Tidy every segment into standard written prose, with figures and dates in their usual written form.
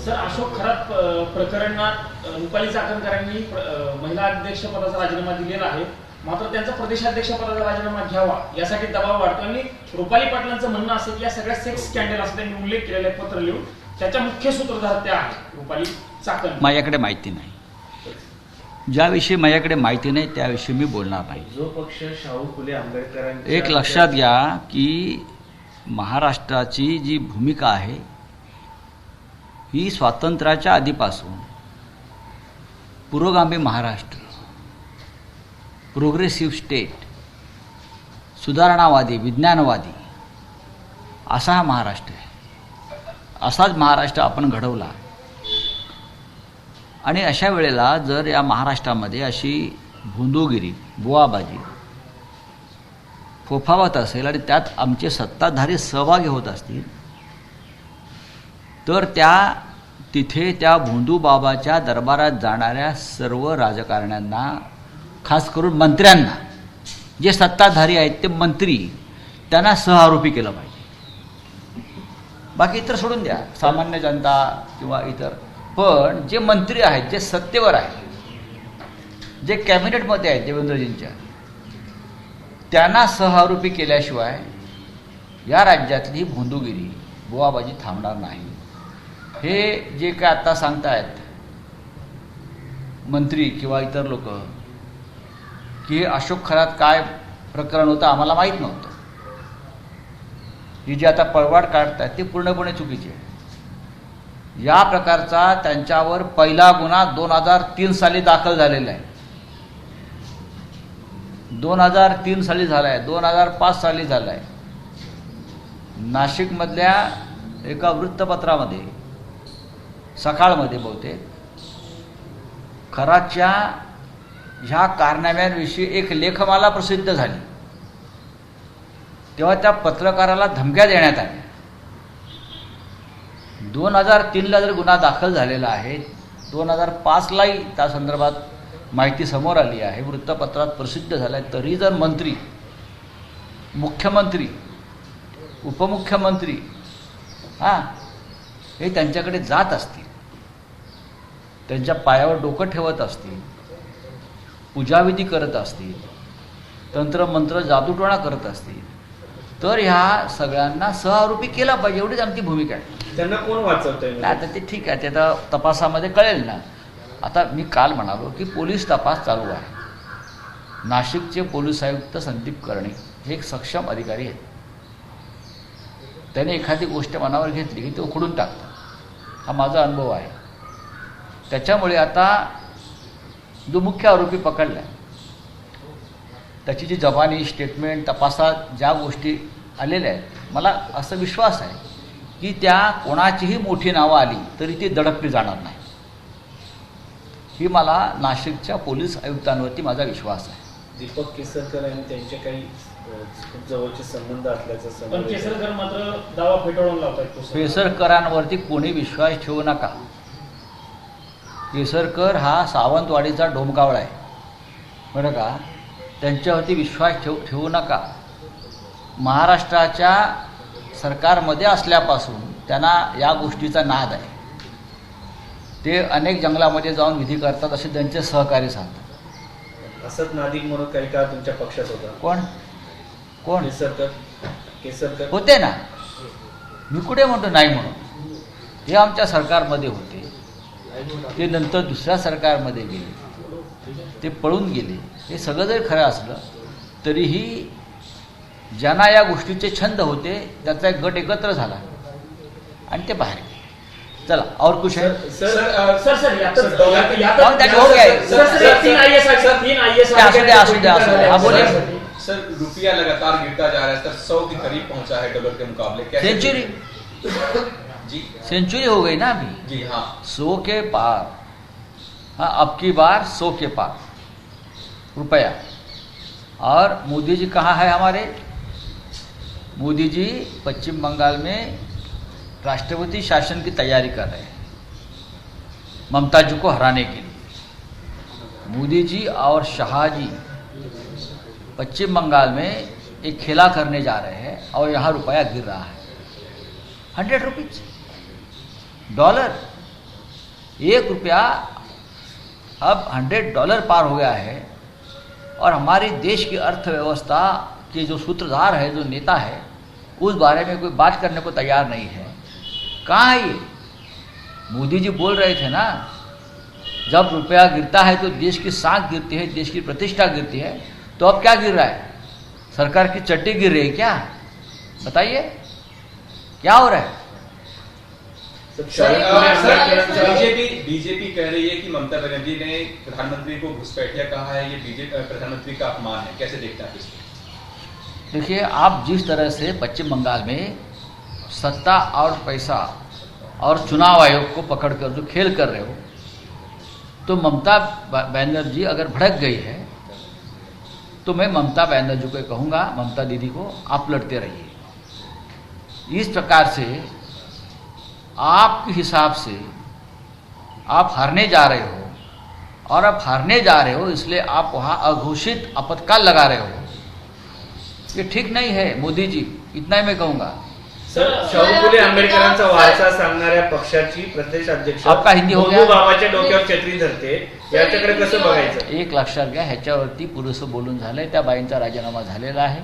Sir, Ashok Kharat प्रकरणात रुपाली चाकणकरांनी महिला अध्यक्षपदाचा राजीनामा दिलेला आहे. मात्र त्यांचा प्रदेशाध्यक्षपदाचा राजीनामा घ्यावा यासाठी दबाव वाढतो आणि रुपाली पाटलांचं म्हणणं असं की या सगळ्या सेक्स स्कॅन्डल असं त्यांनी उल्लेख केलेला आहे पत्र लिहून. त्याच्या मुख्य सूत्रधार त्या आहेत रुपाली चाकण. माझ्याकडे माहिती नाही, ज्याविषयी माझ्याकडे माहिती नाही त्याविषयी मी बोलणार नाही. जो पक्ष शाहू फुले आंबेडकरांच्या एक लक्षात घ्या की महाराष्ट्राची जी भूमिका आहे ही स्वातंत्र्याच्या आधीपासून पुरोगामी महाराष्ट्र, प्रोग्रेसिव्ह स्टेट, सुधारणावादी, विज्ञानवादी असा हा महाराष्ट्र आहे. असाच महाराष्ट्र आपण घडवला आणि अशा वेळेला जर या महाराष्ट्रामध्ये अशी भोंदूगिरी, बुवाबाजी फोफावत असेल आणि त्यात आमचे सत्ताधारी सहभागी होत असतील तर तिथे त्या भोंदूबाबाच्या दरबारात जाणाऱ्या सर्व राजकारण्यांना, खास करून मंत्र्यांना, जे सत्ताधारी आहेत ते मंत्री, त्यांना सहआरोपी केलं पाहिजे. बाकी इतर सोडून द्या, सामान्य जनता किंवा इतर, पण जे मंत्री आहेत, जे सत्तेवर आहेत, जे कॅबिनेटमध्ये आहेत देवेंद्रजींच्या, त्यांना सहआरोपी केल्याशिवाय या राज्यातली भोंदूगिरी, बुवाबाजी थांबणार नाही. हे जे काय आता सांगतायत मंत्री किंवा इतर लोक की अशोक खरात काय प्रकरण होतं आम्हाला माहीत नव्हतं, ही जी आता पळवाट काढतात ते पूर्णपणे चुकीचे आहे. या प्रकारचा त्यांच्यावर पहिला गुन्हा 2003 साली दाखल झालेला आहे. 2003 साली झाला आहे, 2005 साली झाला आहे. नाशिकमधल्या एका वृत्तपत्रामध्ये, सकाळमध्ये बहुतेक, खरातच्या ह्या कारनाम्यांविषयी एक लेखमाला प्रसिद्ध झाली. तेव्हा त्या पत्रकाराला धमक्या देण्यात आल्या. 2003ला जर गुन्हा दाखल झालेला आहे, 2005लाही त्या संदर्भात माहिती समोर आली आहे, वृत्तपत्रात प्रसिद्ध झालं आहे, तरी जर मंत्री, मुख्यमंत्री, उपमुख्यमंत्री हे त्यांच्याकडे जात असतील, त्यांच्या पायावर डोकं ठेवत असतील, पूजाविधी करत असतील, तंत्रमंत्र जादूटोणा करत असतील, तर ह्या सगळ्यांना सहआरोपी केला पाहिजे, एवढीच आमची भूमिका आहे. त्यांना कोण वाचवतंय? आता ते ठीक आहे, ते आता तपासामध्ये कळेल ना. आता मी काल म्हणालो की पोलीस तपास चालू आहे. नाशिकचे पोलीस आयुक्त संदीप कर्णे हे एक सक्षम अधिकारी आहेत. त्याने एखादी गोष्ट मनावर घेतली की ते उखडून टाकतात. हा माझा अनुभव आहे. त्याच्यामुळे आता जो मुख्य आरोपी पकडला आहे त्याची जी जबानी स्टेटमेंट, तपासात ज्या गोष्टी आलेल्या आहेत, मला असा विश्वास आहे की त्या कोणाचीही मोठी नावं आली तरी ती दडपली जाणार नाही. ही मला नाशिकच्या पोलीस आयुक्तांवरती माझा विश्वास आहे. दीपक केसरकर आणि त्यांचे काही खूप जवळचे संबंध असल्याचं पण केसरकर मात्र दावा फेटाळून लावतात. केसरकरांवरती कोणी विश्वास ठेवू नका. केसरकर हा सावंतवाडीचा डोमकावळा आहे, बरं का. त्यांच्यावरती विश्वास ठेवू नका. महाराष्ट्राच्या सरकारमध्ये असल्यापासून त्यांना या गोष्टीचा नाद आहे. ते अनेक जंगलामध्ये जाऊन विधी करतात असे त्यांचे सहकारी सांगतात. असत नादिक म्हणून काही काळ तुमच्या पक्षात होता. कोण कोण? केसरकर होते ना. मी कुठे म्हणतो नाही म्हणून. ते आमच्या सरकारमध्ये होते, ते नंतर दुसऱ्या सरकारमध्ये गेले, ते पळून गेले. हे सगळं जरी खरं असलं तरीही ज्यांना या गोष्टीचे छंद होते त्याचा एक गट एकत्र झाला आणि ते बाहेर गेले. चला, और कुछ है? सर, रुपया लगातार गिरता जा रहा है सर, 100 के करीब पहुंचा है डॉलर के मुकाबले. सेंचुरी जी, सेंचुरी हो गई ना अभी. जी हाँ, 100 के पार. हाँ, अब की बार 100 के पार रुपया. और मोदी जी कहाँ है हमारे? मोदी जी पश्चिम बंगाल में राष्ट्रपति शासन की तैयारी कर रहे हैं ममता जी को हराने के लिए. मोदी जी और शाह जी पश्चिम बंगाल में एक खेला करने जा रहे हैं और यहाँ रुपया गिर रहा है. 100 रुपीज डॉलर ₹1 अब $100 पार हो गया है और हमारी देश की अर्थव्यवस्था के जो सूत्रधार है, जो नेता है, उस बारे में कोई बात करने को तैयार नहीं है। कहाँ है ये? मोदी जी बोल रहे थे ना, जब रुपया गिरता है तो देश की साख गिरती है, देश की प्रतिष्ठा गिरती है। तो अब क्या गिर रहा है? सरकार की चट्टी गिर रही है क्या? बताइए क्या हो रहा है? बीजेपी कह रही है कि ममता बनर्जी ने प्रधानमंत्री को घुसपैठिया कहा है, ये बीजेपी प्रधानमंत्री का अपमान है। कैसे देखते हैं आप इसको? देखिए, आप जिस तरह से पश्चिम बंगाल में सत्ता और पैसा और चुनाव आयोग को पकड़कर जो खेल कर रहे हो, तो ममता बनर्जी अगर भड़क गई है तो मैं ममता बनर्जी को कहूँगा, ममता दीदी को, आप लड़ते रहिए। इस प्रकार से आपके हिसाब से आप हारने जा रहे हो, और आप हारने जा रहे हो इसलिए आप वहाँ अघोषित आपातकाल लगा रहे हो। ये ठीक नाही है मोदी जी, इतना ही मैं कहूँगा। सर, शाहू फुले आंबेडकरांचा वारसा सांगणाऱ्या पक्षाची प्रदेश अध्यक्ष आपका हिंदी हो गया? मोनू बाबाच्या डोक्यावर छत्री धरते, याच्याकडे कसं बघायचं? एक लक्षात घ्या, ह्याच्यावरती पुरेसं बोलून झालंय, त्या बाईंचा राजीनामा झालेला आहे।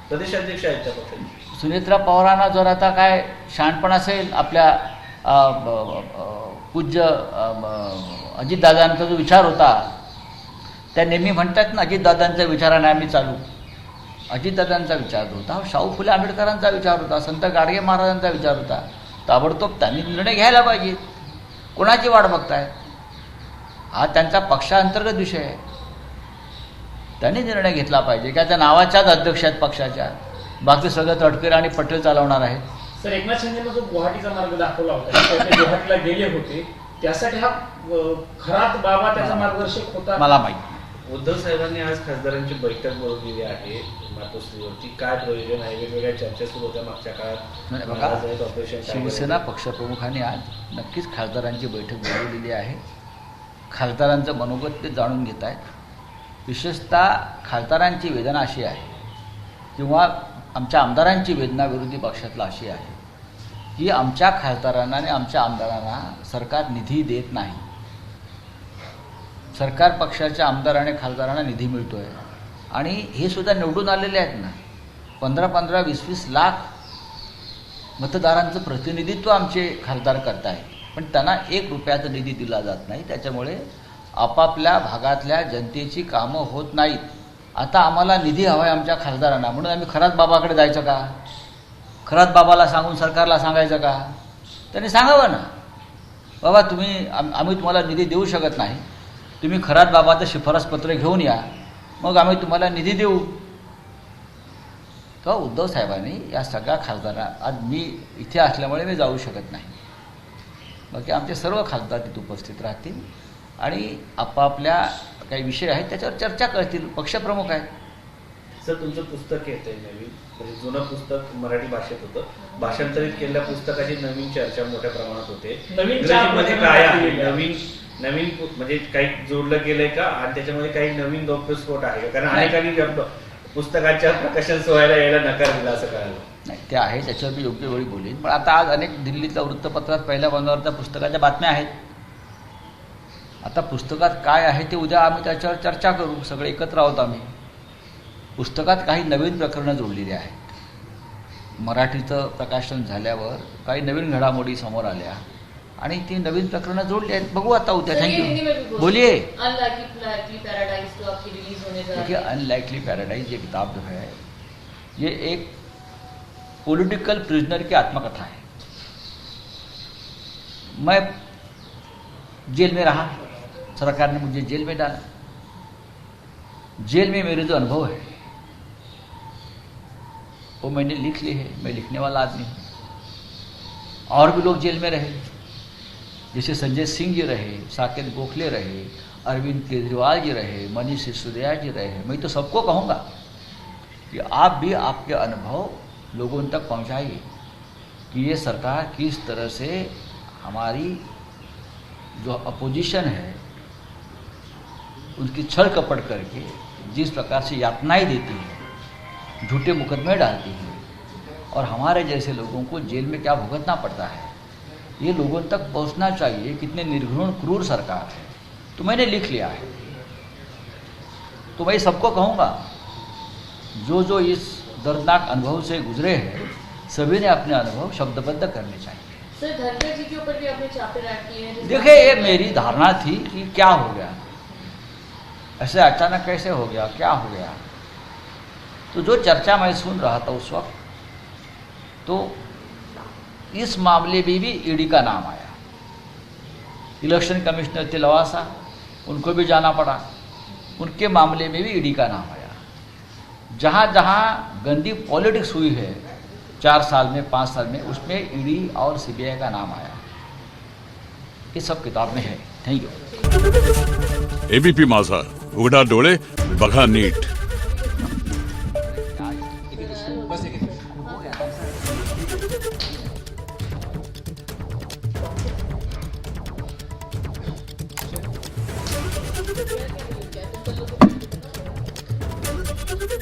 प्रदेश अध्यक्ष आहेत त्या पक्षाचे। सुनेत्रा पवारांना जर आता काय शहाणपण असेल, आपल्या पूज्य अजितदादांचा जो विचार होता, त्या नेहमी म्हणतात ना, अजितदादांच्या विचाराने आम्ही चालू। अजितदादांचा विचार होता, शाहू फुले आंबेडकरांचा विचार होता, संत गाडगे महाराजांचा विचार होता। ताबडतोब त्यांनी निर्णय घ्यायला पाहिजे। कोणाची वाट बघताय? हा त्यांचा पक्षांतर्गत विषय आहे, त्यांनी निर्णय घेतला पाहिजे। का त्या नावाच्याच अध्यक्ष आहेत पक्षाच्या, बाकी सगळं तटकरे आणि पटेल चालवणार आहेत। सर, एकनाथ शिंदेने जो गुवाहाटीचा मार्ग दाखवला होता, ते गुवाहाटीला गेले होते, त्यासाठी हा खरात बाबा त्याचा मार्गदर्शक होता? मला माहिती। उद्धव साहेबांनी आज खासदारांची बैठक बोलवलेली आहे मातोश्रीवरती। काय प्रयोजन आहे? वेगवेगळ्या चर्चा सुरू होत्या मागच्या काळात। बघा, ऑपरेशन शिवसेना पक्षप्रमुखांनी आज नक्कीच खासदारांची बैठक बोलवलेली आहे। खासदारांचं मनोगत ते जाणून घेत आहेत। विशेषतः खासदारांची वेदना अशी आहे, किंवा आमच्या आमदारांची वेदना विरोधी पक्षातला अशी आहे की आमच्या खासदारांना आणि आमच्या आमदारांना सरकार निधी देत नाही। सरकार पक्षाच्या आमदार आणि खासदारांना निधी मिळतो आहे, आणि हे सुद्धा निवडून आलेले आहेत ना। 15-15, 20-20 लाख मतदारांचं प्रतिनिधित्व आमचे खासदार करत आहेत, पण त्यांना ₹1 निधी दिला जात नाही। त्याच्यामुळे आपापल्या भागातल्या जनतेची कामं होत नाहीत। आता आम्हाला निधी हवा आहे आमच्या खासदारांना, म्हणून आम्ही खरात बाबाकडे जायचं का? खरात बाबाला सांगून सरकारला सांगायचं का? त्यांनी सांगावं ना, बाबा तुम्ही आम्ही तुम्हाला निधी देऊ शकत नाही, तुम्ही खरात बाबाचं शिफारसपत्र घेऊन या, मग आम्ही तुम्हाला निधी देऊ। तर उद्धव साहेबांनी या सगळ्या खासदारांना, आज मी इथे असल्यामुळे मी जाऊ शकत नाही, बाकी आमचे सर्व खासदार तिथे उपस्थित राहतील आणि आपापल्या काही विषय आहेत त्याच्यावर चर्चा करतील। पक्षप्रमुख आहेत। सर, तुमचं पुस्तक येतंय नवीन, म्हणजे जुनं पुस्तक मराठी भाषेत होतं, भाषांतरित केलेल्या पुस्तकाची नवीन चर्चा मोठ्या प्रमाणात होते। नवीन इंग्रजीमध्ये काय आहे? नवीन म्हणजे काही जोडलं गेलंय का? आणि त्याच्यामध्ये काही नवीन गौप्यस्फोट आहे का? कारण अनेकांनी पुस्तकाच्या प्रकाशन सोहळ्याला यायला नकार दिला असं कळालं। नाही, ते आहे, त्याच्यावर मी योग्य वेळी बोलेन। पण आता आज अनेक दिल्लीतल्या वृत्तपत्रात पहिल्या पानावरच्या पुस्तकाच्या बातम्या आहेत। आता पुस्तकात काय आहे ते उद्या आम्ही त्याच्यावर चर्चा करू, सगळे एकत्र आहोत आम्ही। पुस्तकात काही नवीन प्रकरणं जोडलेली आहेत। मराठीचं प्रकाशन झाल्यावर काही नवीन घडामोडी समोर आल्या आणि ती नवीन प्रकरणं जोडली आहेत। बघू आता उद्या। थँक्यू, बोलिए। देखिए, अनलाइकली पैराडाइज ये किताब जो है, ये एक पॉलिटिकल प्रिजनर की आत्मकथा है। मैं जेल में रहा, सरकार ने मुझे जेल में डाला। जेल में मेरे जो अनुभव है वो मैंने लिख लिए है। मैं लिखने वाला आदमी हूँ। और भी लोग जेल में रहे, जैसे संजय सिंह जी रहे, साकेत गोखले रहे, अरविंद केजरीवाल जी रहे, मनीष सिसोदिया जी रहे। मैं तो सबको कहूँगा कि आप भी आपके अनुभव लोगों तक पहुँचाइए कि ये सरकार किस तरह से हमारी जो अपोजिशन है उनकी छल कपट करके जिस प्रकार से यातनाएं देती है, झूठे मुकदमे डालती है, और हमारे जैसे लोगों को जेल में क्या भुगतना पड़ता है, ये लोगों तक पहुंचना चाहिए, कितने निर्घृण क्रूर सरकार है। तो मैंने लिख लिया है। तो मैं सबको कहूँगा, जो जो इस दर्दनाक अनुभव से गुजरे हैं, सभी ने अपने अनुभव शब्दबद्ध करने चाहिए। सर, धनखड़ जी के ऊपर भी आपने चापे राट किए हैं। देखिए, ये मेरी धारणा थी कि क्या हो गया, ऐसे अचानक कैसे हो गया, क्या हो गया। तो जो चर्चा मैं सुन रहा था उस वक्त, तो इस मामले में भी ईडी का नाम आया। इलेक्शन कमिश्नर थे लवासा, उनको भी जाना पड़ा, उनके मामले में भी ईडी का नाम आया। जहाँ जहाँ गंदी पॉलिटिक्स हुई है 4 साल में, 5 साल में, उसमें ईडी और सीबीआई का नाम आया। ये सब किताब में है। Thank you. एबीपी माझा, उघडा डोळे बघा नीट। Gracias.